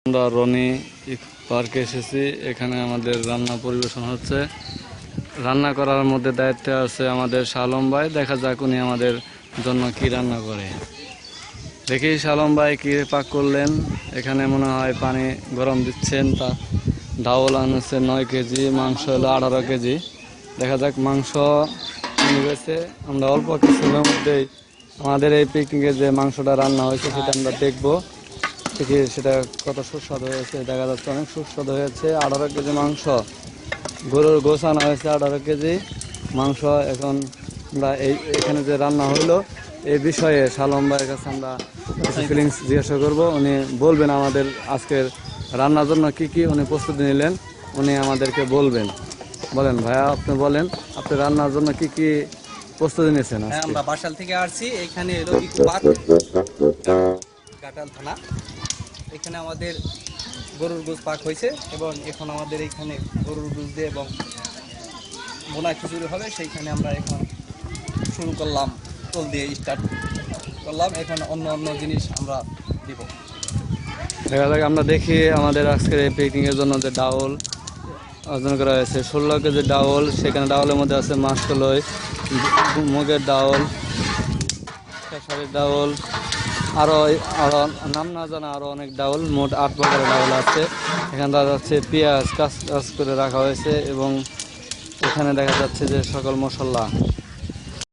আমরা রনি পার্কে এসেছি। এখানে আমাদের রান্না পরিবেশন হচ্ছে। রান্না করার মধ্যে দায়িত্বে আছে আমাদের শালম ভাই। দেখা যাক উনি আমাদের জন্য কি রান্না করে। দেখি শালম ভাই কি পাক করলেন। এখানে মনে হয় পানি গরম দিচ্ছেন। তা ডাউল আনছে 9 কেজি, মাংস হলো 18 কেজি। দেখা যাক মাংস হয়েছে। আমরা অল্প কিছুর মধ্যেই আমাদের এই পিকনিকে যে মাংসটা রান্না হয়েছে সেটা আমরা দেখবো। দেখি সেটা কত সুস্বাদু হয়েছে। দেখা যাচ্ছে অনেক সুস্বাদু হয়েছে। 18 কেজি মাংস, গরুর গোশ আনা হয়েছে 18 কেজি মাংস। এখন আমরা এখানে যে রান্না হইলো এই বিষয়ে শালম ভাইয়ের কাছে আমরা কিছু ফিলিংস জিজ্ঞাসা করবো। উনি বলবেন আমাদের আজকের রান্নার জন্য কি কি উনি প্রস্তুতি নিলেন, উনি আমাদেরকে বলবেন। বলেন ভাইয়া, আপনি বলেন আপনি রান্নার জন্য কি কি প্রস্তুতি নিয়েছেন হ্যাঁ, আজকে? আমরা বাসাল থেকে আসছি। এখানে এলো ইকো পার্ক, ঘাটাল থানা। এখানে আমাদের গরুর গোশ পাক হয়েছে এবং এখন আমাদের এখানে গরুর গোশ দিয়ে এবং বোনা খিচুড়ি হবে। সেইখানে আমরা এখন শুরু করলাম, তোল দিয়ে স্টার্ট করলাম। এখন অন্য অন্য জিনিস আমরা দিব। দেখা যাক, আমরা দেখি আমাদের আজকের এই পিকনিকের জন্য যে ডাউল অর্জন করা হয়েছে 16 কেজি ডাউল। সেখানে ডাউলের মধ্যে আছে মাসকলাই, মুগের ডাউল, খেসারির ডাউল, আরও আরও নাম না জানা আরও অনেক ডাউল। মোট 8 প্রকারের ডাউল আছে। এখানে দেখা যাচ্ছে পেঁয়াজ কাজ করে রাখা হয়েছে এবং এখানে দেখা যাচ্ছে যে সকল মশলা